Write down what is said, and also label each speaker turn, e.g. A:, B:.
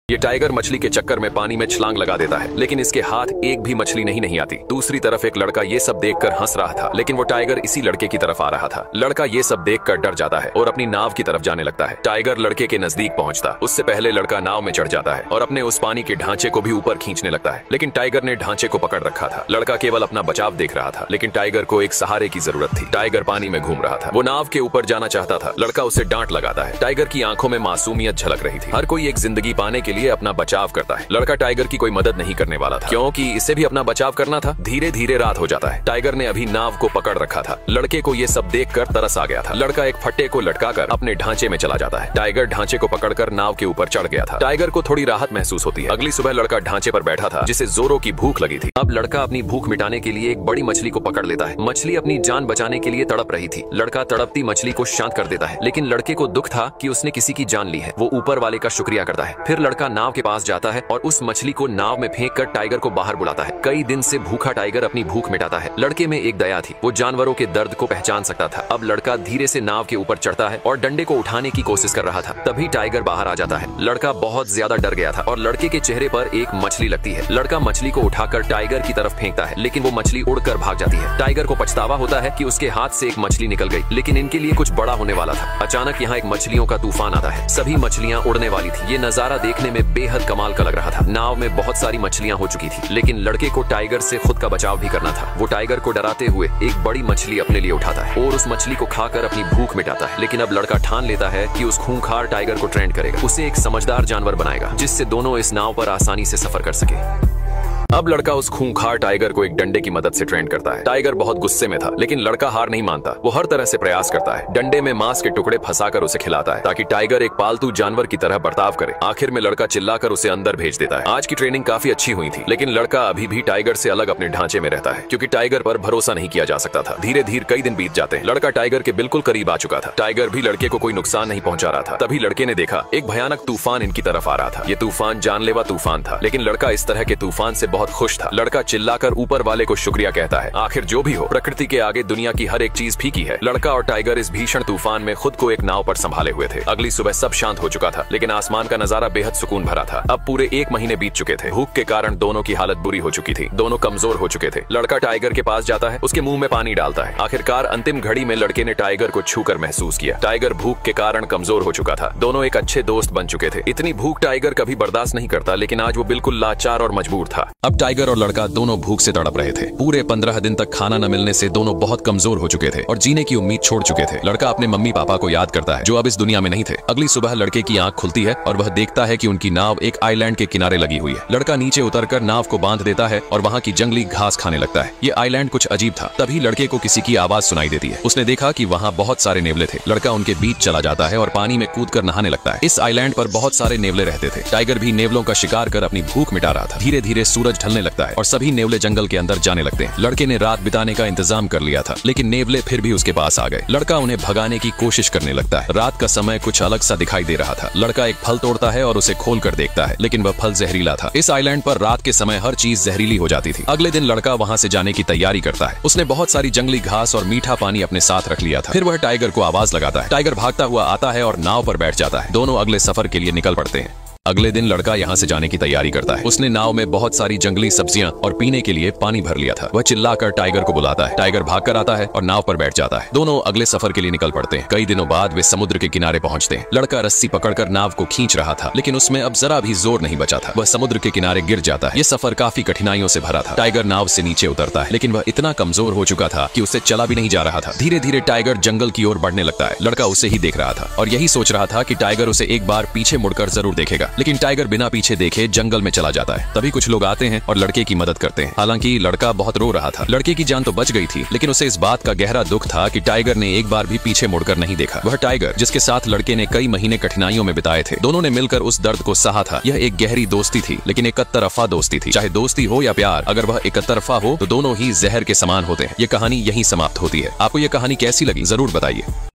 A: ये टाइगर मछली के चक्कर में पानी में छलांग लगा देता है, लेकिन इसके हाथ एक भी मछली नहीं आती। दूसरी तरफ एक लड़का ये सब देखकर हंस रहा था, लेकिन वो टाइगर इसी लड़के की तरफ आ रहा था। लड़का ये सब देखकर डर जाता है और अपनी नाव की तरफ जाने लगता है। टाइगर लड़के के नजदीक पहुंचता उससे पहले लड़का नाव में चढ़ जाता है और अपने उस पानी के ढांचे को भी ऊपर खींचने लगता है, लेकिन टाइगर ने ढांचे को पकड़ रखा था। लड़का केवल अपना बचाव देख रहा था, लेकिन टाइगर को एक सहारे की जरूरत थी। टाइगर पानी में घूम रहा था, वो नाव के ऊपर जाना चाहता था। लड़का उसे डांट लगाता है। टाइगर की आंखों में मासूमियत झलक रही थी। हर कोई एक जिंदगी पाने के लिए अपना बचाव करता है। लड़का टाइगर की कोई मदद नहीं करने वाला था, क्योंकि इसे भी अपना बचाव करना था। धीरे धीरे रात हो जाता है। टाइगर ने अभी नाव को पकड़ रखा था। लड़के को ये सब देखकर तरस आ गया था। लड़का एक फट्टे को लटकाकर अपने ढांचे में चला जाता है। टाइगर ढांचे को पकड़कर नाव के ऊपर चढ़ गया था। टाइगर को थोड़ी राहत महसूस होती है। अगली सुबह लड़का ढांचे पर बैठा था, जिसे जोरों की भूख लगी थी। अब लड़का अपनी भूख मिटाने के लिए एक बड़ी मछली को पकड़ लेता है। मछली अपनी जान बचाने के लिए तड़प रही थी। लड़का तड़पती मछली को शांत कर देता है, लेकिन लड़के को दुख था कि उसने किसी की जान ली है। वो ऊपर वाले का शुक्रिया करता है। फिर लड़का नाव के पास जाता है और उस मछली को नाव में फेंक कर टाइगर को बाहर बुलाता है। कई दिन से भूखा टाइगर अपनी भूख मिटाता है। लड़के में एक दया थी, वो जानवरों के दर्द को पहचान सकता था। अब लड़का धीरे से नाव के ऊपर चढ़ता है और डंडे को उठाने की कोशिश कर रहा था। तभी टाइगर बाहर आ जाता है। लड़का बहुत ज्यादा डर गया था और लड़के के चेहरे पर एक मछली लगती है। लड़का मछली को उठाकर टाइगर की तरफ फेंकता है, लेकिन वो मछली उड़कर भाग जाती है। टाइगर को पछतावा होता है कि उसके हाथ से एक मछली निकल गई, लेकिन इनके लिए कुछ बड़ा होने वाला था। अचानक यहाँ एक मछलियों का तूफान आता है। सभी मछलियाँ उड़ने वाली थी। ये नजारा देखने में बेहद कमाल का लग रहा था। नाव में बहुत सारी मछलियाँ हो चुकी थी, लेकिन लड़के को टाइगर से खुद का बचाव भी करना था। वो टाइगर को डराते हुए एक बड़ी मछली अपने लिए उठाता है और उस मछली को खाकर अपनी भूख मिटाता है। लेकिन अब लड़का ठान लेता है कि उस खूंखार टाइगर को ट्रेंड करेगा, उसे एक समझदार जानवर बनाएगा, जिससे दोनों इस नाव पर आसानी से सफर कर सके। अब लड़का उस खूंखार टाइगर को एक डंडे की मदद से ट्रेंड करता है। टाइगर बहुत गुस्से में था, लेकिन लड़का हार नहीं मानता। वो हर तरह से प्रयास करता है। डंडे में मांस के टुकड़े फंसाकर उसे खिलाता है, ताकि टाइगर एक पालतू जानवर की तरह बर्ताव करे। आखिर में लड़का चिल्लाकर उसे अंदर भेज देता है। आज की ट्रेनिंग काफी अच्छी हुई थी, लेकिन लड़का अभी भी टाइगर से अलग अपने ढांचे में रहता है, क्योंकि टाइगर पर भरोसा नहीं किया जा सकता था। धीरे धीरे कई दिन बीत जाते हैं। लड़का टाइगर के बिल्कुल करीब आ चुका था। टाइगर भी लड़के को कोई नुकसान नहीं पहुंचा रहा था। तभी लड़के ने देखा एक भयानक तूफान इनकी तरफ आ रहा था। ये तूफान जानलेवा तूफान था, लेकिन लड़का इस तरह के तूफान से बहुत खुश था। लड़का चिल्लाकर ऊपर वाले को शुक्रिया कहता है। आखिर जो भी हो, प्रकृति के आगे दुनिया की हर एक चीज फीकी है। लड़का और टाइगर इस भीषण तूफान में खुद को एक नाव पर संभाले हुए थे। अगली सुबह सब शांत हो चुका था, लेकिन आसमान का नजारा बेहद सुकून भरा था। अब पूरे 1 महीने बीत चुके थे। भूख के कारण दोनों की हालत बुरी हो चुकी थी। दोनों कमजोर हो चुके थे। लड़का टाइगर के पास जाता है, उसके मुंह में पानी डालता है। आखिरकार अंतिम घड़ी में लड़के ने टाइगर को छूकर महसूस किया। टाइगर भूख के कारण कमजोर हो चुका था। दोनों एक अच्छे दोस्त बन चुके थे। इतनी भूख टाइगर कभी बर्दाश्त नहीं करता, लेकिन आज वो बिल्कुल लाचार और मजबूर था। अब टाइगर और लड़का दोनों भूख से तड़प रहे थे। पूरे 15 दिन तक खाना न मिलने से दोनों बहुत कमजोर हो चुके थे और जीने की उम्मीद छोड़ चुके थे। लड़का अपने मम्मी पापा को याद करता है, जो अब इस दुनिया में नहीं थे। अगली सुबह लड़के की आंख खुलती है और वह देखता है कि उनकी नाव एक आइलैंड के किनारे लगी हुई है। लड़का नीचे उतरकर नाव को बांध देता है और वहाँ की जंगली घास खाने लगता है। ये आइलैंड कुछ अजीब था। तभी लड़के को किसी की आवाज सुनाई देती है। उसने देखा कि वहाँ बहुत सारे नेवले थे। लड़का उनके बीच चला जाता है और पानी में कूदकर नहाने लगता है। इस आइलैंड पर बहुत सारे नेवले रहते थे। टाइगर भी नेवलों का शिकार कर अपनी भूख मिटा रहा था। धीरे धीरे सूरज ढलने लगता है और सभी नेवले जंगल के अंदर जाने लगते हैं। लड़के ने रात बिताने का इंतजाम कर लिया था, लेकिन नेवले फिर भी उसके पास आ गए। लड़का उन्हें भगाने की कोशिश करने लगता है। रात का समय कुछ अलग सा दिखाई दे रहा था। लड़का एक फल तोड़ता है और उसे खोल कर देखता है, लेकिन वह फल जहरीला था। इस आइलैंड पर रात के समय हर चीज जहरीली हो जाती थी। अगले दिन लड़का वहाँ से जाने की तैयारी करता है। उसने बहुत सारी जंगली घास और मीठा पानी अपने साथ रख लिया था। फिर वह टाइगर को आवाज लगाता है। टाइगर भागता हुआ आता है और नाव पर बैठ जाता है। दोनों अगले सफर के लिए निकल पड़ते हैं। अगले दिन लड़का यहाँ से जाने की तैयारी करता है। उसने नाव में बहुत सारी जंगली सब्जियां और पीने के लिए पानी भर लिया था। वह चिल्लाकर टाइगर को बुलाता है। टाइगर भागकर आता है और नाव पर बैठ जाता है। दोनों अगले सफर के लिए निकल पड़ते हैं। कई दिनों बाद वे समुद्र के किनारे पहुंचते हैं। लड़का रस्सी पकड़कर नाव को खींच रहा था, लेकिन उसमें अब जरा भी जोर नहीं बचा था। वह समुद्र के किनारे गिर जाता है। ये सफर काफी कठिनाइयों से भरा था। टाइगर नाव से नीचे उतरता है, लेकिन वह इतना कमजोर हो चुका था कि उससे चला भी नहीं जा रहा था। धीरे धीरे टाइगर जंगल की ओर बढ़ने लगता है। लड़का उसे ही देख रहा था और यही सोच रहा था कि टाइगर उसे एक बार पीछे मुड़कर जरूर देखेगा, लेकिन टाइगर बिना पीछे देखे जंगल में चला जाता है। तभी कुछ लोग आते हैं और लड़के की मदद करते हैं। हालांकि लड़का बहुत रो रहा था। लड़के की जान तो बच गई थी, लेकिन उसे इस बात का गहरा दुख था कि टाइगर ने एक बार भी पीछे मुड़कर नहीं देखा। वह टाइगर जिसके साथ लड़के ने कई महीने कठिनाइयों में बिताए थे। दोनों ने मिलकर उस दर्द को सहा था। यह एक गहरी दोस्ती थी, लेकिन एक तरफा दोस्ती थी। चाहे दोस्ती हो या प्यार, अगर वह एक तरफा हो तो दोनों ही जहर के समान होते हैं। ये कहानी यहीं समाप्त होती है। आपको ये कहानी कैसी लगी जरूर बताइए।